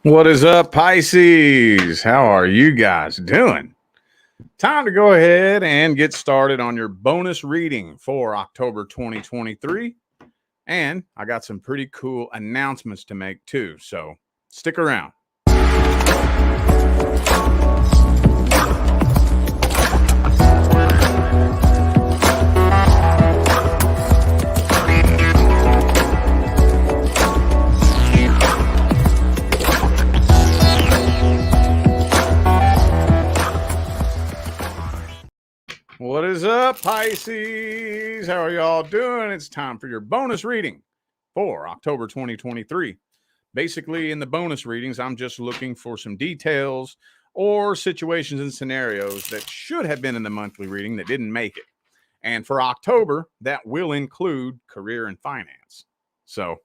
What is up, Pisces? How are you guys doing? Time to go ahead and get started on your bonus reading for October 2023. And I got some pretty cool announcements to make too, so stick around. What is up, Pisces? How are y'all doing? It's time for your bonus reading for October 2023. Basically, in the bonus readings, I'm just looking for some details or situations and scenarios that should have been in the monthly reading that didn't make it. And for October, that will include career and finance. So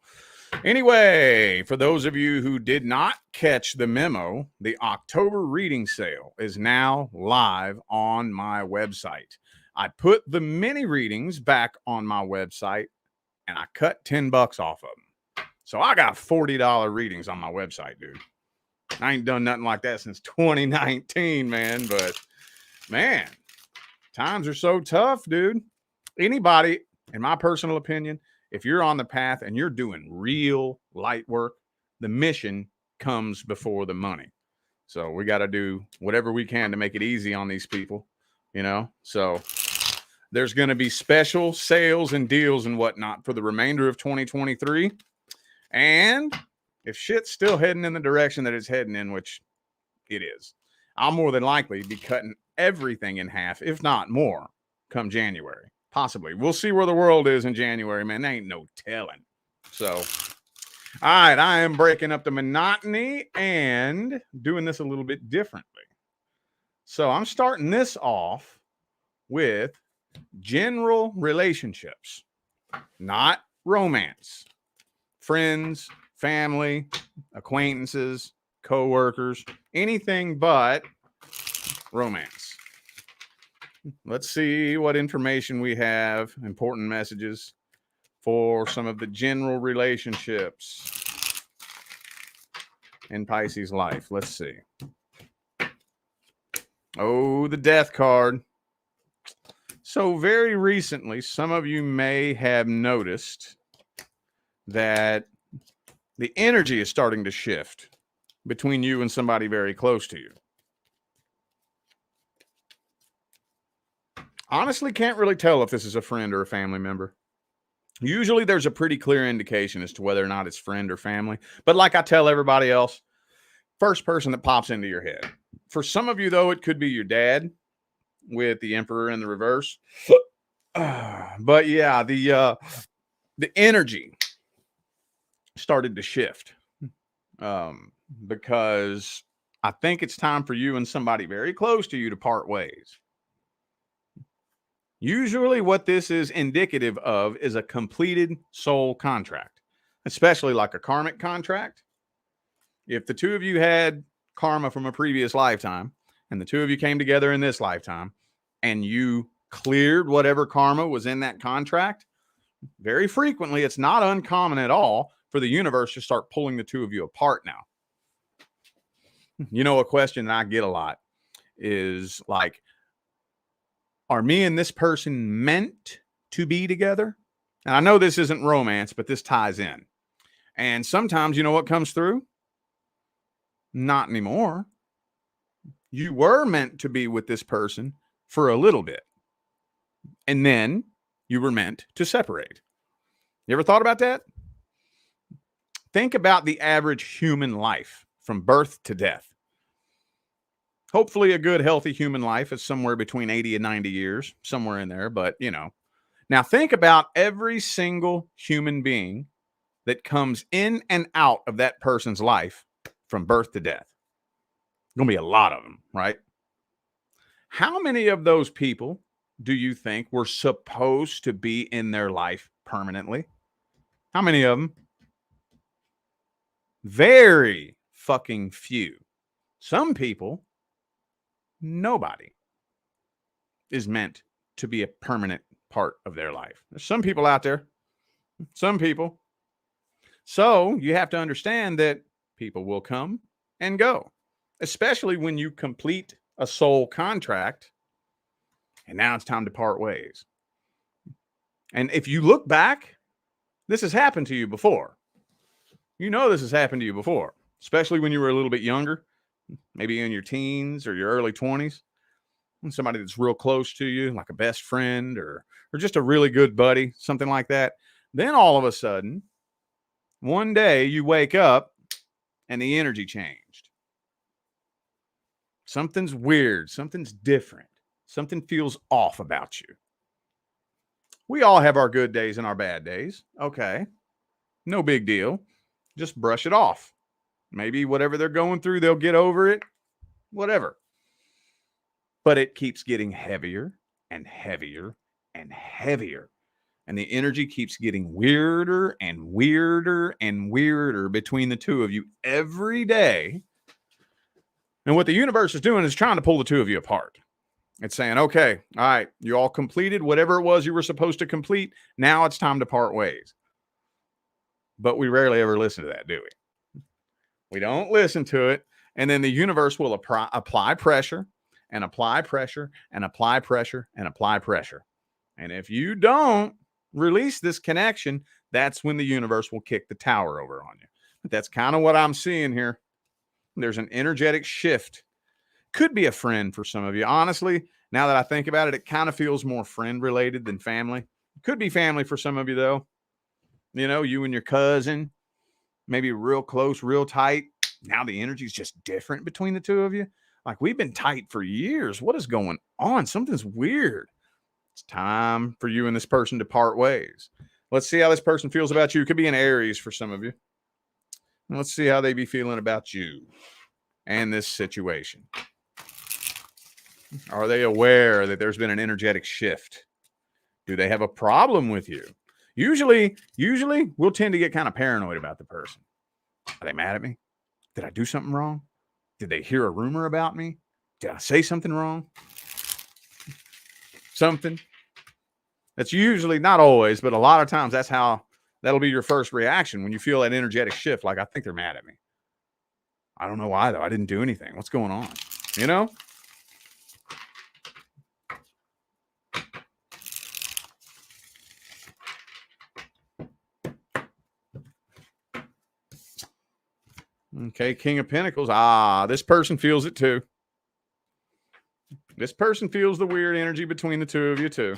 anyway, for those of you who did not catch the memo, the October reading sale is now live on my website. I put the mini readings back on my website and I cut $10 off of them. So I got $40 readings on my website, dude. I ain't done nothing like that since 2019, man. But man, times are so tough, dude. Anybody, in my personal opinion, if you're on the path and you're doing real light work, the mission comes before the money. So we got to do whatever we can to make it easy on these people, you know? So there's going to be special sales and deals and whatnot for the remainder of 2023. And if shit's still heading in the direction that it's heading in, which it is, I'll more than likely be cutting everything in half, if not more, come January. Possibly. We'll see where the world is in January, man. There ain't no telling. So, all right, I am breaking up the monotony and doing this a little bit differently. So I'm starting this off with general relationships, not romance. Friends, family, acquaintances, co-workers, anything but romance. Let's see what information we have, important messages for some of the general relationships in Pisces life. Let's see. Oh, the death card. So very recently, some of you may have noticed that the energy is starting to shift between you and somebody very close to you. Honestly, can't really tell if this is a friend or a family member. Usually there's a pretty clear indication as to whether or not it's friend or family. But like I tell everybody else, first person that pops into your head. For some of you, though, it could be your dad with the Emperor in the reverse. But yeah, the energy started to shift because I think it's time for you and somebody very close to you to part ways. Usually what this is indicative of is a completed soul contract, especially like a karmic contract. If the two of you had karma from a previous lifetime and the two of you came together in this lifetime and you cleared whatever karma was in that contract, very frequently, it's not uncommon at all for the universe to start pulling the two of you apart now. You know, a question that I get a lot is like, are me and this person meant to be together? And I know this isn't romance, but this ties in. And sometimes, you know what comes through? Not anymore. You were meant to be with this person for a little bit. And then you were meant to separate. You ever thought about that? Think about the average human life from birth to death. Hopefully a good, healthy human life is somewhere between 80 and 90 years, somewhere in there. But, you know, now think about every single human being that comes in and out of that person's life from birth to death. Going to be a lot of them, right? How many of those people do you think were supposed to be in their life permanently? How many of them? Very fucking few. Some people, nobody is meant to be a permanent part of their life. There's some people out there, some people. So you have to understand that people will come and go, especially when you complete a soul contract and now it's time to part ways. And if you look back, this has happened to you before. You know this has happened to you before, especially when you were a little bit younger, maybe in your teens or your early 20s. Somebody that's real close to you, like a best friend or just a really good buddy, something like that. Then all of a sudden, one day you wake up and the energy changed. Something's weird, something's different, something feels off about you. We all have our good days and our bad days. Okay, no big deal. Just brush it off. Maybe whatever they're going through, they'll get over it, whatever. But it keeps getting heavier and heavier and heavier. And the energy keeps getting weirder and weirder and weirder between the two of you every day. And what the universe is doing is trying to pull the two of you apart. It's saying, okay, all right, you all completed whatever it was you were supposed to complete. Now it's time to part ways. But we rarely ever listen to that, do we? We don't listen to it. And then the universe will apply pressure and apply pressure and apply pressure and apply pressure. And if you don't release this connection, that's when the universe will kick the tower over on you. But that's kind of what I'm seeing here. There's an energetic shift. Could be a friend for some of you. Honestly, now that I think about it, it kind of feels more friend related than family. Could be family for some of you, though. You know, you and your cousin, maybe real close, real tight. Now the energy is just different between the two of you. Like, we've been tight for years. What is going on? Something's weird. It's time for you and this person to part ways. Let's see how this person feels about you. It could be an Aries for some of you. And let's see how they be feeling about you and this situation. Are they aware that there's been an energetic shift? Do they have a problem with you? Usually we'll tend to get kind of paranoid about the person. Are they mad at me? Did I do something wrong? Did they hear a rumor about me? Did I say something wrong? Something. That's usually, not always, but a lot of times that'll be your first reaction when you feel that energetic shift. Like, I think they're mad at me. I don't know why, though. I didn't do anything. What's going on? You know? Okay, King of Pentacles. This person feels it too. This person feels the weird energy between the two of you too.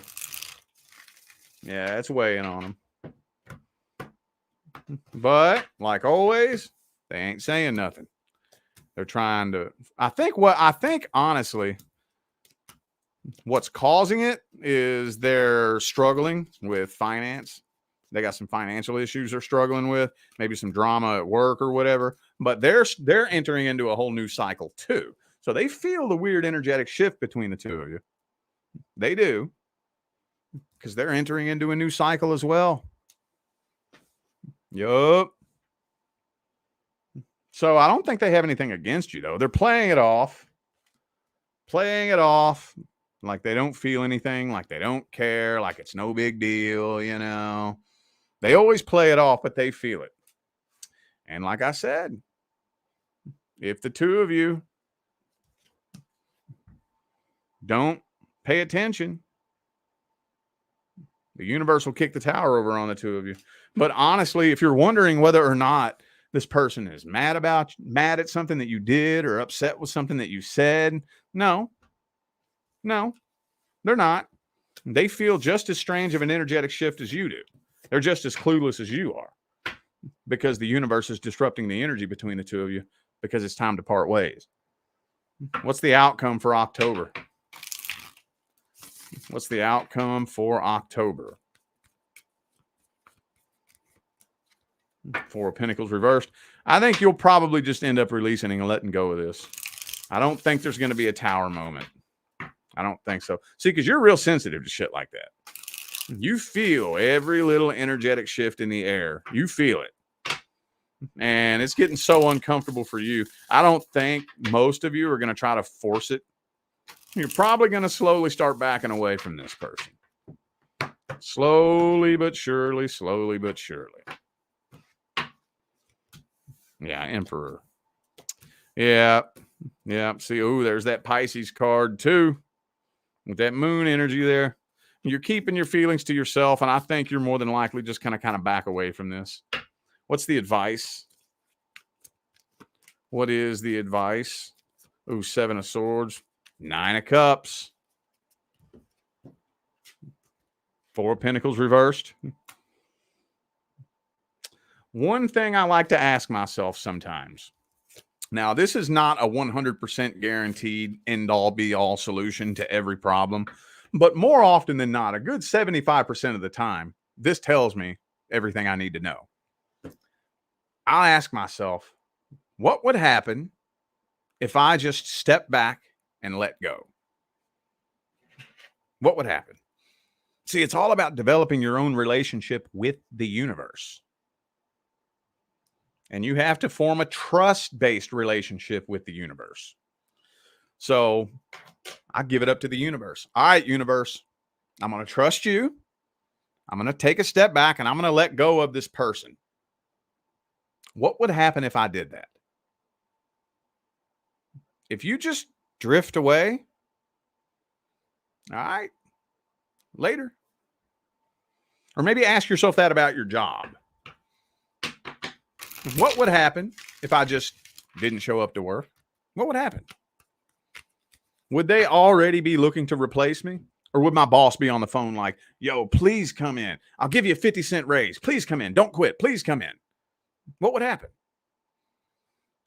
Yeah, it's weighing on them. But, like always, they ain't saying nothing. They're trying to... I think, honestly, what's causing it is they're struggling with finance. They got some financial issues they're struggling with, maybe some drama at work or whatever, but they're entering into a whole new cycle too. So they feel the weird energetic shift between the two of you. They do, because they're entering into a new cycle as well. Yup. So I don't think they have anything against you, though. They're playing it off like they don't feel anything, like they don't care, like it's no big deal, you know. They always play it off, but they feel it. And like I said, if the two of you don't pay attention, the universe will kick the tower over on the two of you. But honestly, if you're wondering whether or not this person is mad at something that you did or upset with something that you said, no, they're not. They feel just as strange of an energetic shift as you do. They're just as clueless as you are, because the universe is disrupting the energy between the two of you because it's time to part ways. What's the outcome for October? What's the outcome for October? Four of Pentacles reversed. I think you'll probably just end up releasing and letting go of this. I don't think there's going to be a tower moment. I don't think so. See, because you're real sensitive to shit like that. You feel every little energetic shift in the air. You feel it. And it's getting so uncomfortable for you. I don't think most of you are going to try to force it. You're probably going to slowly start backing away from this person. Slowly but surely, slowly but surely. Yeah, Emperor. Yeah. Yeah. See, oh, there's that Pisces card too, with that moon energy there. You're keeping your feelings to yourself, and I think you're more than likely just kind of back away from this. What's the advice? What is the advice? Ooh, 7 of Swords, 9 of Cups, 4 of Pentacles reversed. One thing I like to ask myself sometimes. Now, this is not a 100% guaranteed end-all be-all solution to every problem, but more often than not, a good 75% of the time, this tells me everything I need to know. I'll ask myself, what would happen if I just step back and let go? What would happen? See, it's all about developing your own relationship with the universe. And you have to form a trust-based relationship with the universe. So I give it up to the universe. All right, universe, I'm going to trust you. I'm going to take a step back and I'm going to let go of this person. What would happen if I did that? If you just drift away, all right, later. Or maybe ask yourself that about your job. What would happen if I just didn't show up to work? What would happen? Would they already be looking to replace me? Or would my boss be on the phone like, yo, please come in. I'll give you a 50-cent raise. Please come in. Don't quit. Please come in. What would happen?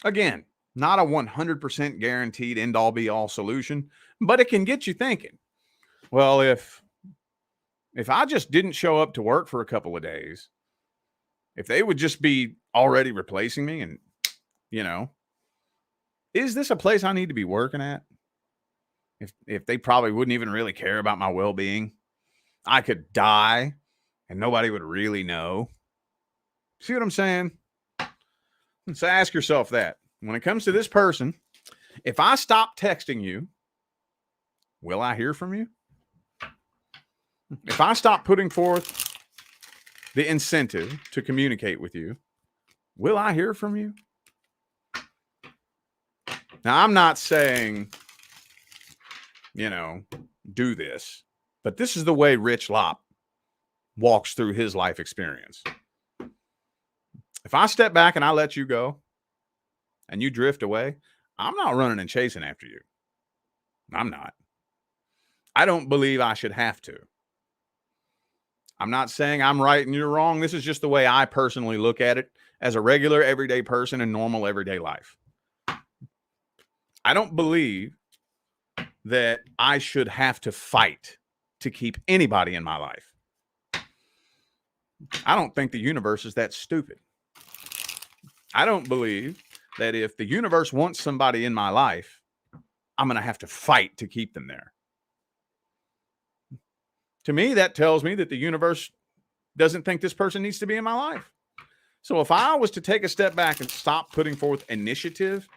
Again, not a 100% guaranteed end-all be-all solution, but it can get you thinking. Well, if I just didn't show up to work for a couple of days, if they would just be already replacing me and, is this a place I need to be working at? If they probably wouldn't even really care about my well-being, I could die and nobody would really know. See what I'm saying? So ask yourself that. When it comes to this person, if I stop texting you, will I hear from you? If I stop putting forth the incentive to communicate with you, will I hear from you? Now, I'm not saying, do this, but this is the way Rich Lopp walks through his life experience. If I step back and I let you go and you drift away, I'm not running and chasing after you. I'm not. I don't believe I should have to. I'm not saying I'm right and you're wrong. This is just the way I personally look at it as a regular, everyday person in normal, everyday life. I don't believe that I should have to fight to keep anybody in my life. I don't think the universe is that stupid. I don't believe that if the universe wants somebody in my life, I'm going to have to fight to keep them there. To me, that tells me that the universe doesn't think this person needs to be in my life. So if I was to take a step back and stop putting forth initiative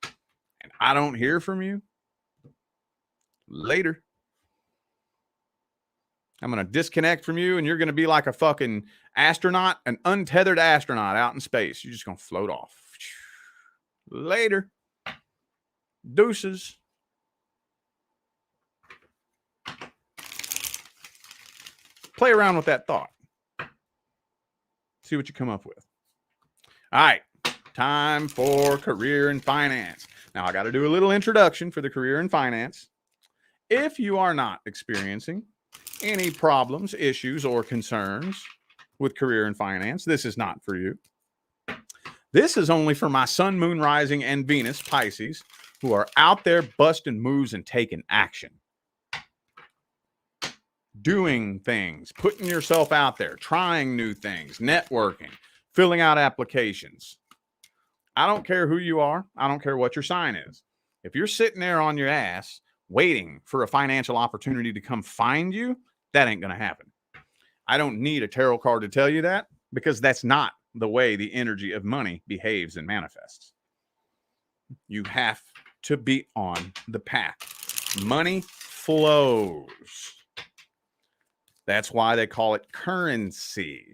and I don't hear from you, later. I'm going to disconnect from you and you're going to be like a fucking astronaut, an untethered astronaut out in space. You're just going to float off. Later. Deuces. Play around with that thought. See what you come up with. All right. Time for career and finance. Now, I got to do a little introduction for the career and finance. If you are not experiencing any problems, issues, or concerns with career and finance, this is not for you. This is only for my sun, moon, rising, and Venus, Pisces, who are out there busting moves and taking action. Doing things, putting yourself out there, trying new things, networking, filling out applications. I don't care who you are. I don't care what your sign is. If you're sitting there on your ass waiting for a financial opportunity to come find you, that ain't going to happen. I don't need a tarot card to tell you that, because that's not the way the energy of money behaves and manifests. You have to be on the path. Money flows. That's why they call it currency.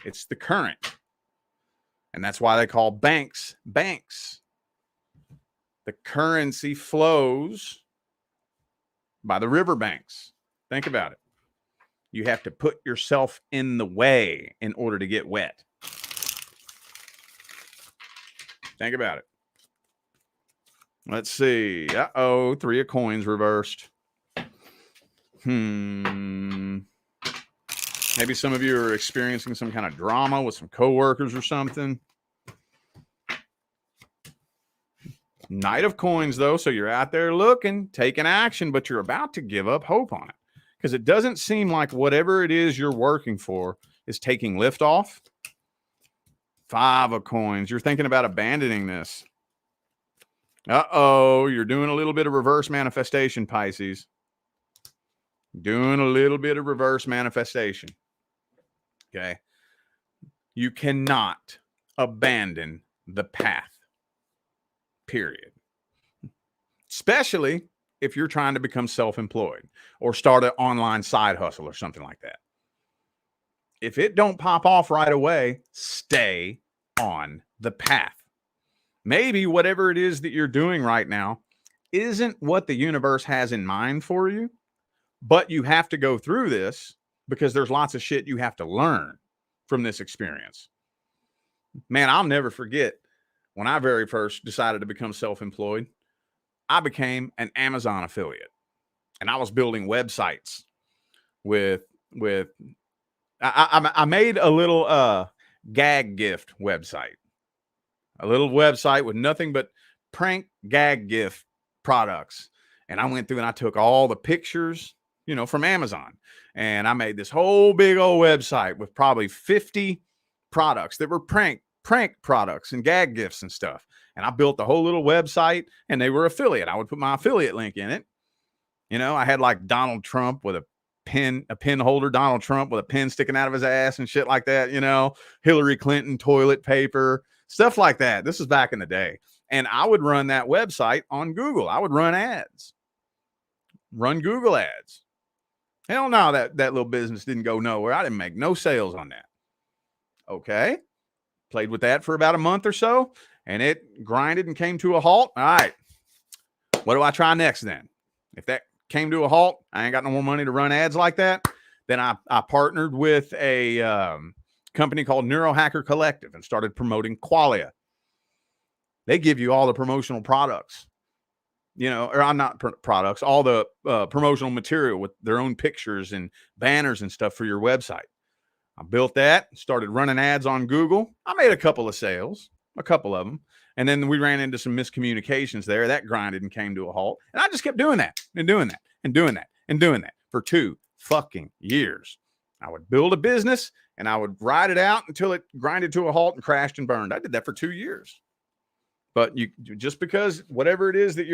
It's the current. And that's why they call banks banks. The currency flows by the riverbanks. Think about it. You have to put yourself in the way in order to get wet. Think about it. Let's see. Uh-oh, 3 of coins reversed. Maybe some of you are experiencing some kind of drama with some coworkers or something. Knight of coins, though, so you're out there looking, taking action, but you're about to give up hope on it because it doesn't seem like whatever it is you're working for is taking lift off. 5 of coins. You're thinking about abandoning this. Uh-oh, you're doing a little bit of reverse manifestation, Pisces. Doing a little bit of reverse manifestation. Okay. You cannot abandon the path. Period. Especially if you're trying to become self-employed or start an online side hustle or something like that. If it don't pop off right away, stay on the path. Maybe whatever it is that you're doing right now isn't what the universe has in mind for you, but you have to go through this because there's lots of shit you have to learn from this experience. Man, I'll never forget when I very first decided to become self-employed. I became an Amazon affiliate, and I was building websites I made a little gag gift website, a little website with nothing but prank gag gift products. And I went through and I took all the pictures, from Amazon, and I made this whole big old website with probably 50 products that were prank products and gag gifts and stuff. And I built the whole little website, and they were affiliate. I would put my affiliate link in it. I had like Donald Trump with a pin holder, Donald Trump with a pin sticking out of his ass and shit like that, Hillary Clinton toilet paper, stuff like that. This is back in the day. And I would run that website on Google. I would run Google ads. Hell no, that little business didn't go nowhere. I didn't make no sales on that. Okay. Played with that for about a month or so, and it grinded and came to a halt. All right. What do I try next then? If that came to a halt, I ain't got no more money to run ads like that. Then I partnered with a company called Neurohacker Collective and started promoting Qualia. They give you all the promotional products, or I'm not products, all the promotional material with their own pictures and banners and stuff for your website. I built that, started running ads on Google. I made a couple of sales, a couple of them. And then we ran into some miscommunications there. That grinded and came to a halt. And I just kept doing that and doing that and doing that and doing that for 2 fucking years. I would build a business and I would ride it out until it grinded to a halt and crashed and burned. I did that for 2 years. But you just because whatever it is that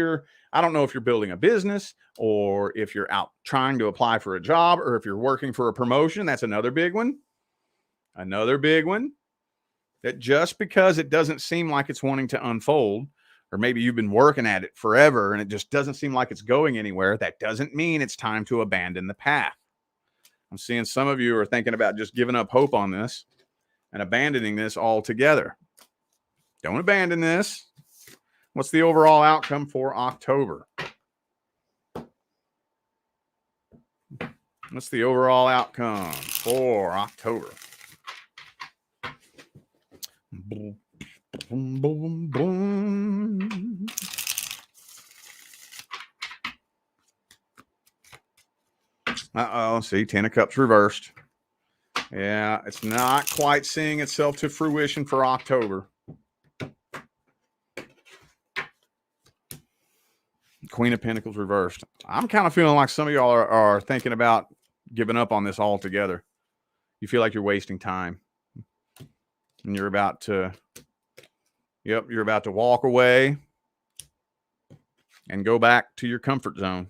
I don't know if you're building a business or if you're out trying to apply for a job or if you're working for a promotion. That's another big one. Another big one. That just because it doesn't seem like it's wanting to unfold, or maybe you've been working at it forever and it just doesn't seem like it's going anywhere, that doesn't mean it's time to abandon the path. I'm seeing some of you are thinking about just giving up hope on this and abandoning this altogether. Don't abandon this. What's the overall outcome for October? What's the overall outcome for October? Boom, boom, boom. Uh-oh, see, 10 of Cups reversed. Yeah, it's not quite seeing itself to fruition for October. Queen of Pentacles reversed. I'm kind of feeling like some of y'all are thinking about giving up on this altogether. You feel like you're wasting time. And you're about to walk away and go back to your comfort zone.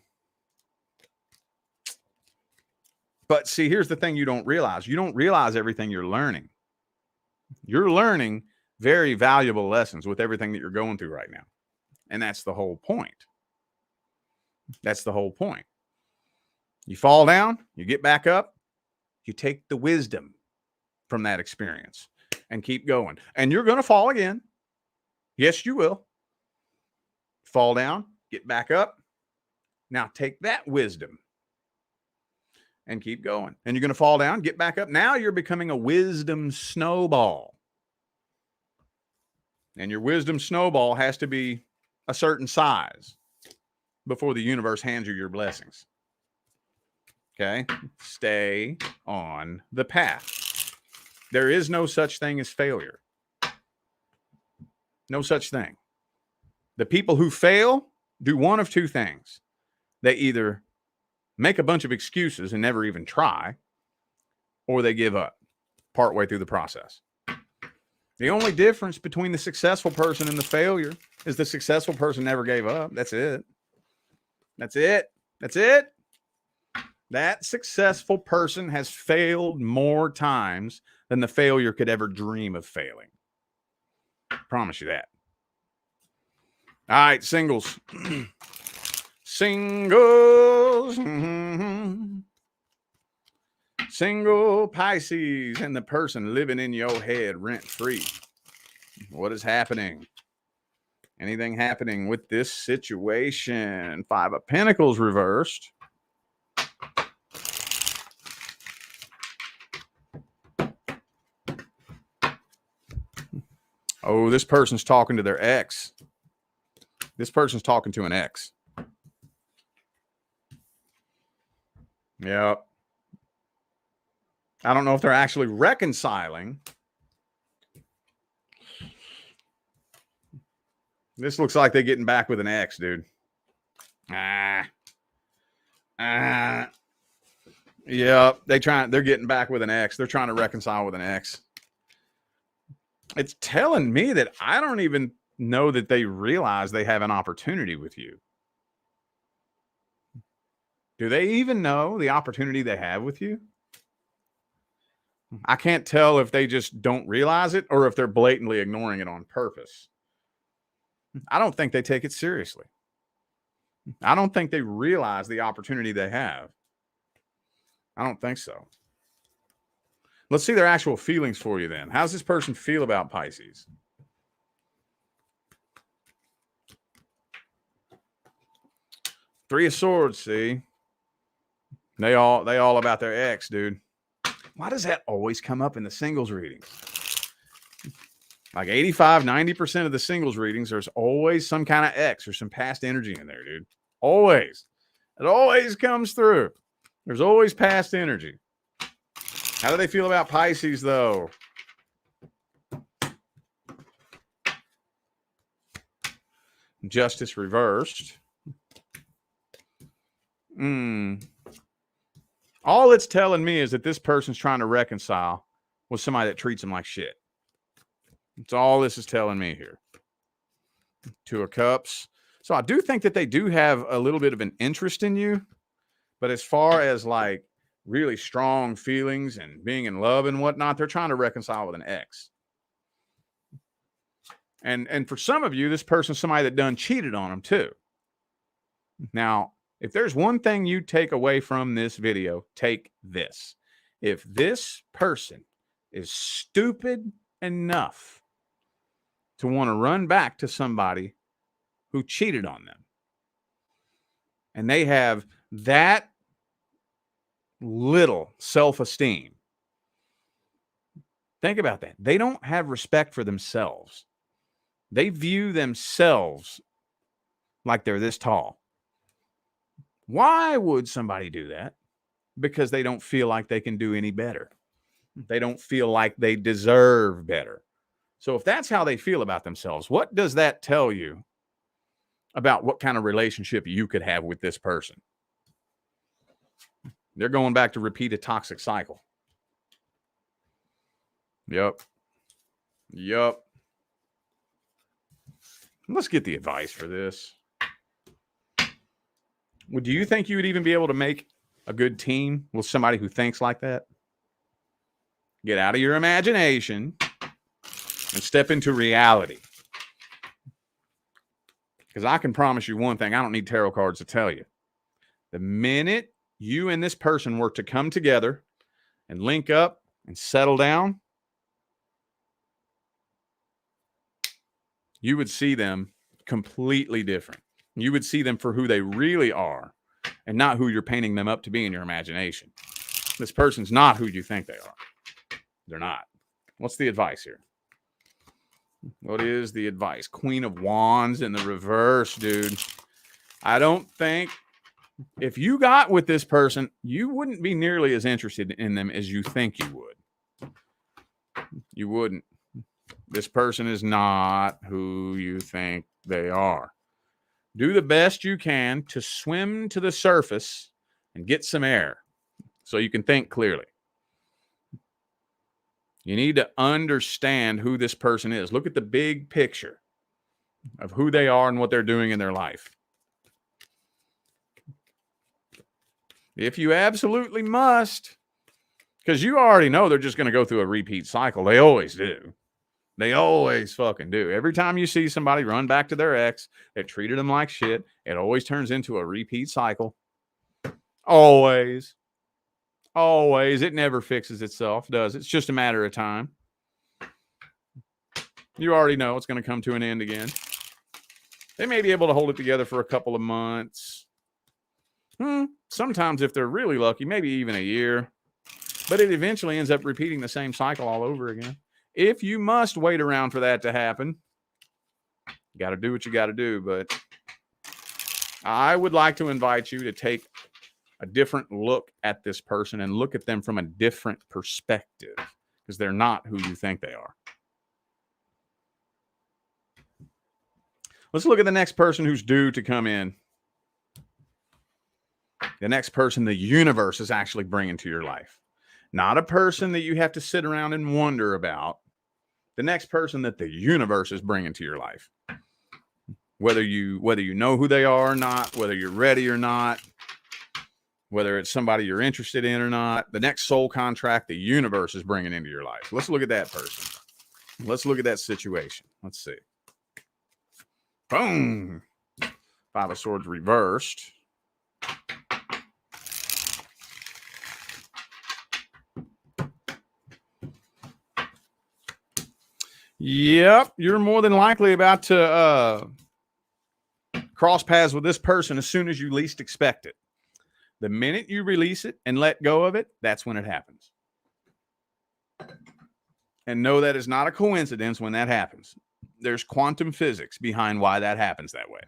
But see, here's the thing you don't realize. You don't realize everything you're learning. You're learning very valuable lessons with everything that you're going through right now. And that's the whole point. That's the whole point. You fall down, you get back up, you take the wisdom from that experience and keep going. And you're going to fall again. Yes, you will. Fall down, get back up. Now take that wisdom and keep going. And you're going to fall down, get back up. Now you're becoming a wisdom snowball. And your wisdom snowball has to be a certain size before the universe hands you your blessings. Okay? Stay on the path. There is no such thing as failure. No such thing. The people who fail do one of two things. They either make a bunch of excuses and never even try, or they give up partway through the process. The only difference between the successful person and the failure is the successful person never gave up. That's it. That's it. That's it. That successful person has failed more times than the failure could ever dream of failing. Promise you that. All right, singles. Singles. Single Pisces and the person living in your head rent free. What is happening? Anything happening with this situation? 5 of Pentacles reversed. Oh, this person's talking to their ex. This person's talking to an ex. Yep. I don't know if they're actually reconciling. This looks like they're getting back with an ex, dude. Yeah, they're getting back with an ex. They're trying to reconcile with an ex. It's telling me that I don't even know that they realize they have an opportunity with you. Do they even know the opportunity they have with you? I can't tell if they just don't realize it or if they're blatantly ignoring it on purpose. I don't think they take it seriously. I don't think they realize the opportunity they have. I don't think so. Let's see their actual feelings for you then. How does this person feel about Pisces? Three of Swords, see? They all about their ex, dude. Why does that always come up in the singles readings? Like 85, 90% of the singles readings, there's always some kind of ex or some past energy in there, dude. Always. It always comes through. There's always past energy. How do they feel about Pisces, though? Justice reversed. All it's telling me is that this person's trying to reconcile with somebody that treats them like shit. That's all this is telling me here. 2 of Cups. So I do think that they do have a little bit of an interest in you. But as far as like really strong feelings and being in love and whatnot, they're trying to reconcile with an ex. And for some of you, this person's somebody that done cheated on them too. Now, if there's one thing you take away from this video, take this. If this person is stupid enough to want to run back to somebody who cheated on them, and they have that little self-esteem, think about that. They don't have respect for themselves. They view themselves like they're this tall. Why would somebody do that? Because they don't feel like they can do any better. They don't feel like they deserve better. So if that's how they feel about themselves, what does that tell you about what kind of relationship you could have with this person? They're going back to repeat a toxic cycle. Yep. Let's get the advice for this. Do you think you would even be able to make a good team with somebody who thinks like that? Get out of your imagination and step into reality. Because I can promise you one thing, I don't need tarot cards to tell you. The minute you and this person were to come together and link up and settle down, you would see them completely different. You would see them for who they really are and not who you're painting them up to be in your imagination. This person's not who you think they are. They're not. What's the advice here? What is the advice? Queen of Wands in the reverse, dude. I don't think if you got with this person, you wouldn't be nearly as interested in them as you think you would. You wouldn't. This person is not who you think they are. Do the best you can to swim to the surface and get some air so you can think clearly. You need to understand who this person is. Look at the big picture of who they are and what they're doing in their life. If you absolutely must, because you already know they're just going to go through a repeat cycle. They always do. They always fucking do. Every time you see somebody run back to their ex that treated them like shit, it always turns into a repeat cycle. Always. Always. It never fixes itself, does it? It's just a matter of time. You already know it's going to come to an end again. They may be able to hold it together for a couple of months. Sometimes, if they're really lucky, maybe even a year. But it eventually ends up repeating the same cycle all over again. If you must wait around for that to happen, you got to do what you got to do. But I would like to invite you to take a different look at this person and look at them from a different perspective, because they're not who you think they are. Let's look at the next person who's due to come in. The next person the universe is actually bringing to your life. Not a person that you have to sit around and wonder about. The next person that the universe is bringing to your life. Whether you know who they are or not, whether you're ready or not, whether it's somebody you're interested in or not, the next soul contract the universe is bringing into your life. Let's look at that person. Let's look at that situation. Let's see. Boom. Five of Swords reversed. Yep, you're more than likely about to cross paths with this person as soon as you least expect it. The minute you release it and let go of it, that's when it happens. And know that is not a coincidence when that happens. There's quantum physics behind why that happens that way.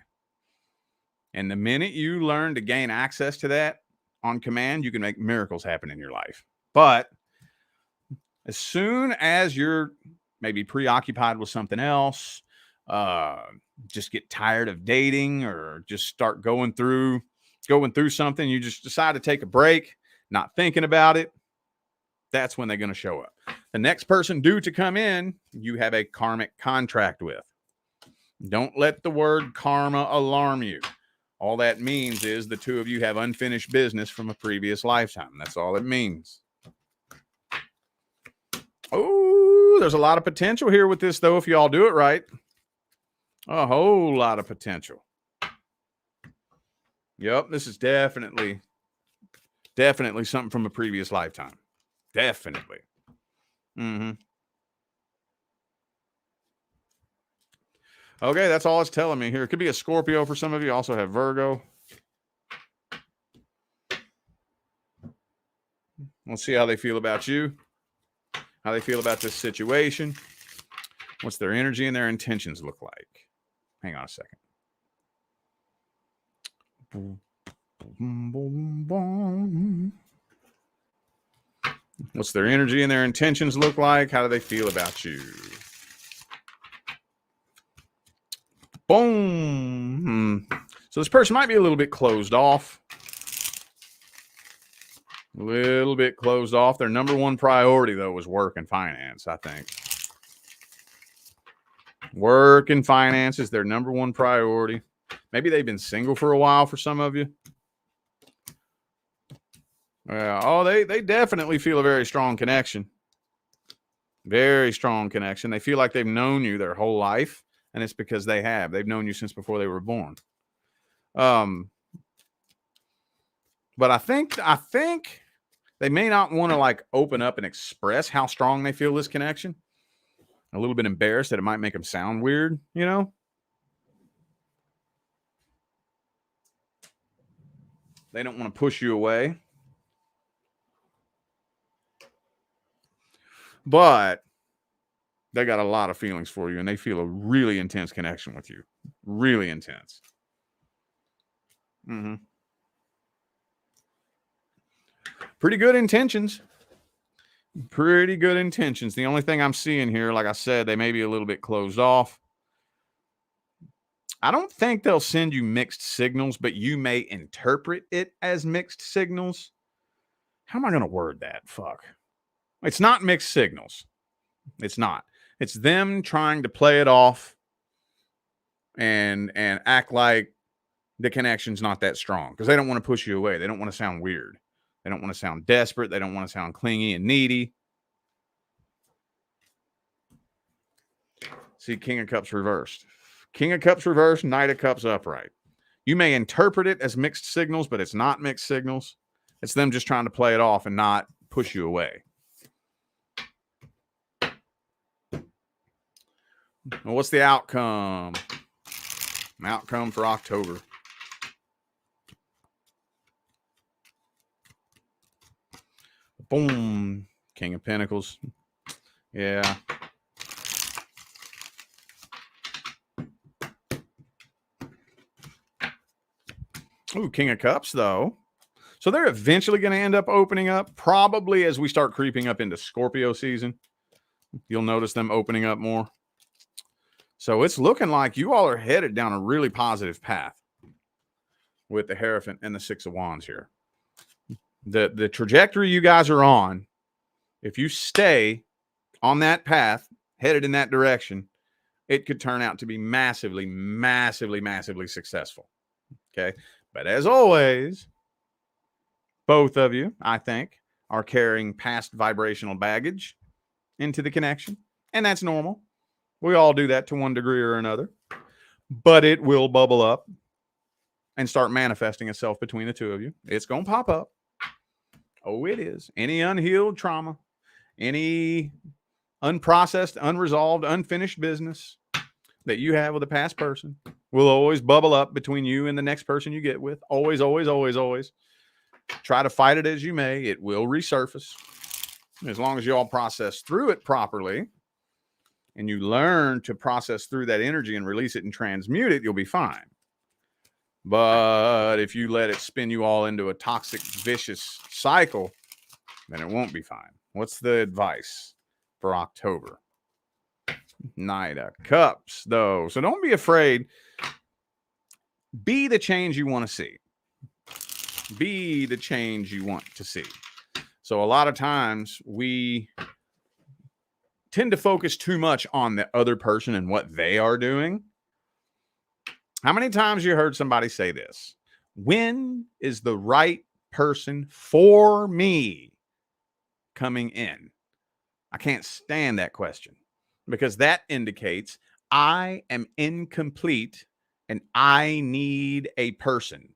And the minute you learn to gain access to that on command, you can make miracles happen in your life. But as soon as you're maybe preoccupied with something else, just get tired of dating, or just start going through something, you just decide to take a break, not thinking about it, that's when they're going to show up. The next person due to come in, you have a karmic contract with. Don't let the word karma alarm you. All that means is the two of you have unfinished business from a previous lifetime. That's all it means. Oh, there's a lot of potential here with this, though, if y'all do it right. A whole lot of potential. Yep, this is definitely something from a previous lifetime. Definitely. Okay, that's all it's telling me here. It could be a Scorpio for some of you. Also have Virgo. Let's see how they feel about you. How they feel about this situation. What's their energy and their intentions look like? Hang on a second. What's their energy and their intentions look like? How do they feel about you? Boom. So this person might be a little bit closed off. A little bit closed off. Their number one priority, though, was work and finance, I think. Work and finance is their number one priority. Maybe they've been single for a while for some of you. They definitely feel a very strong connection. Very strong connection. They feel like they've known you their whole life, and it's because they have. They've known you since before they were born. But I think they may not want to like open up and express how strong they feel this connection. A little bit embarrassed that it might make them sound weird, you know? They don't want to push you away. But they got a lot of feelings for you, and they feel a really intense connection with you. Really intense. Pretty good intentions. Pretty good intentions. The only thing I'm seeing here, like I said, they may be a little bit closed off. I don't think they'll send you mixed signals, but you may interpret it as mixed signals. How am I going to word that? Fuck. It's not mixed signals. It's not. It's them trying to play it off and act like the connection's not that strong because they don't want to push you away. They don't want to sound weird. They don't want to sound desperate. They don't want to sound clingy and needy. See, King of Cups reversed. King of Cups reversed, Knight of Cups upright. You may interpret it as mixed signals, but it's not mixed signals. It's them just trying to play it off and not push you away. Well, what's the outcome? Outcome for October. Boom. King of Pentacles. Yeah. Ooh, King of Cups, though. So they're eventually going to end up opening up, probably as we start creeping up into Scorpio season. You'll notice them opening up more. So it's looking like you all are headed down a really positive path with the Hierophant and the Six of Wands here. The trajectory you guys are on, if you stay on that path, headed in that direction, it could turn out to be massively, massively, massively successful. Okay. But as always, both of you, I think, are carrying past vibrational baggage into the connection. And that's normal. We all do that to one degree or another. But it will bubble up and start manifesting itself between the two of you. It's going to pop up. Oh, it is. Any unhealed trauma, any unprocessed, unresolved, unfinished business that you have with a past person will always bubble up between you and the next person you get with. Always, always, always, always. Try to fight it as you may. It will resurface. As long as you all process through it properly and you learn to process through that energy and release it and transmute it, you'll be fine. But if you let it spin you all into a toxic, vicious cycle, then it won't be fine. What's the advice for October? Knight of Cups, though. So don't be afraid. Be the change you want to see. Be the change you want to see. So a lot of times we tend to focus too much on the other person and what they are doing. How many times you heard somebody say this? When is the right person for me coming in? I can't stand that question because that indicates I am incomplete and I need a person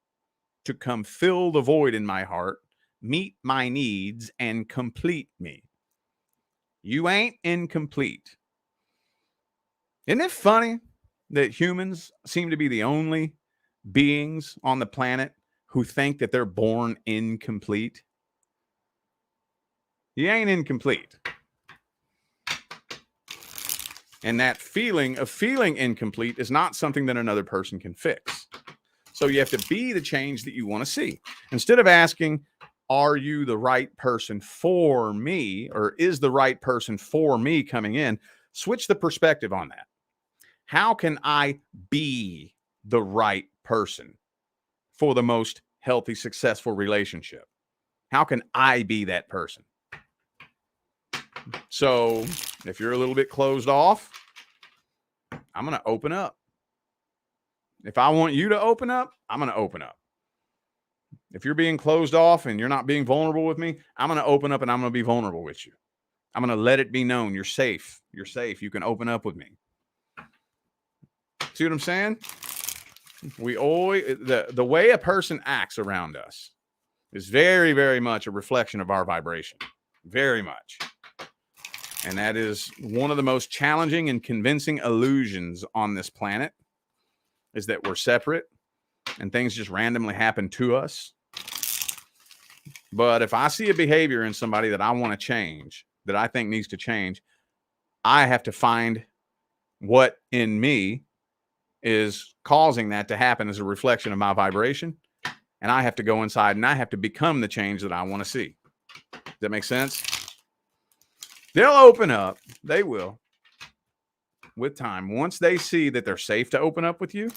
to come fill the void in my heart, meet my needs, and complete me. You ain't incomplete. Isn't it funny that humans seem to be the only beings on the planet who think that they're born incomplete? You ain't incomplete. And that feeling of feeling incomplete is not something that another person can fix. So you have to be the change that you want to see. Instead of asking, are you the right person for me? Or is the right person for me coming in? Switch the perspective on that. How can I be the right person for the most healthy, successful relationship? How can I be that person? So if you're a little bit closed off, I'm going to open up. If I want you to open up, I'm going to open up. If you're being closed off and you're not being vulnerable with me, I'm going to open up and I'm going to be vulnerable with you. I'm going to let it be known you're safe. You're safe. You can open up with me. See what I'm saying? We always, the way a person acts around us is very, very much a reflection of our vibration. Very much. And that is one of the most challenging and convincing illusions on this planet, is that we're separate and things just randomly happen to us. But if I see a behavior in somebody that I want to change, that I think needs to change, I have to find what in me is causing that to happen as a reflection of my vibration. And I have to go inside and I have to become the change that I want to see. Does that make sense? They'll open up. They will. With time. Once they see that they're safe to open up with you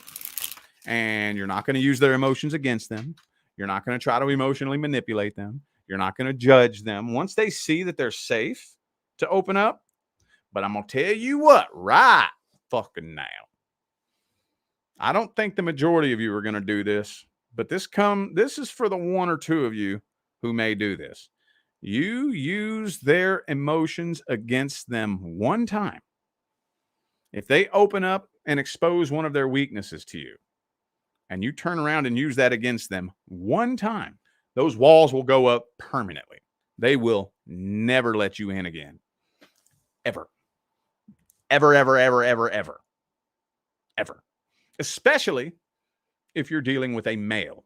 and you're not going to use their emotions against them. You're not going to try to emotionally manipulate them. You're not going to judge them. Once they see that they're safe to open up, but I'm going to tell you what, right fucking now. I don't think the majority of you are going to do this, but this is for the 1 or 2 of you who may do this. You use their emotions against them one time. If they open up and expose one of their weaknesses to you, and you turn around and use that against them one time, those walls will go up permanently. They will never let you in again. Ever. Ever, ever, ever, ever, ever. Ever. Especially if you're dealing with a male.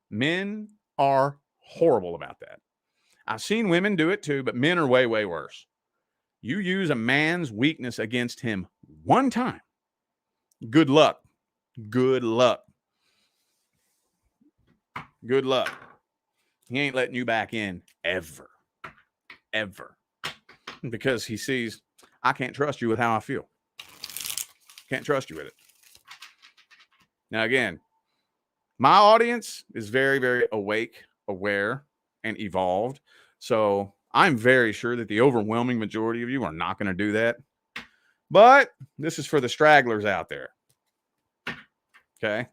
Men are horrible about that. I've seen women do it too, but men are way, way worse. You use a man's weakness against him one time. Good luck. Good luck. Good luck. He ain't letting you back in ever. Ever. Because he sees, I can't trust you with how I feel. Can't trust you with it. Now, again, my audience is very, very awake, aware, and evolved. So I'm very sure that the overwhelming majority of you are not going to do that. But this is for the stragglers out there. Okay.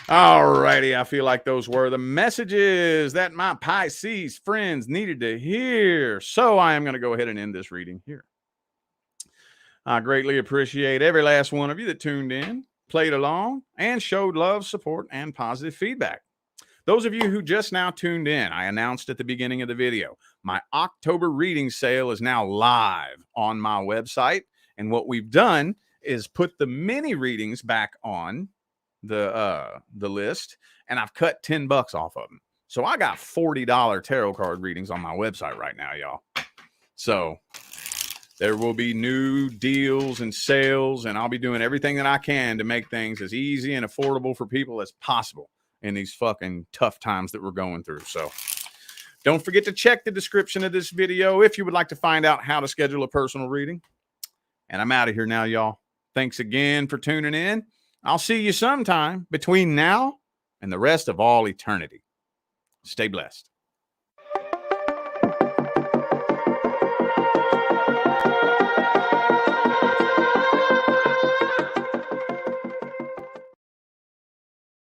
All righty. I feel like those were the messages that my Pisces friends needed to hear. So I am going to go ahead and end this reading here. I greatly appreciate every last one of you that tuned in, played along, and showed love, support, and positive feedback. Those of you who just now tuned in, I announced at the beginning of the video, my October reading sale is now live on my website. And what we've done is put the mini readings back on the list, and I've cut $10 off of them. So I got $40 tarot card readings on my website right now, y'all. So there will be new deals and sales, and I'll be doing everything that I can to make things as easy and affordable for people as possible in these fucking tough times that we're going through. So don't forget to check the description of this video if you would like to find out how to schedule a personal reading. And I'm out of here now, y'all. Thanks again for tuning in. I'll see you sometime between now and the rest of all eternity. Stay blessed.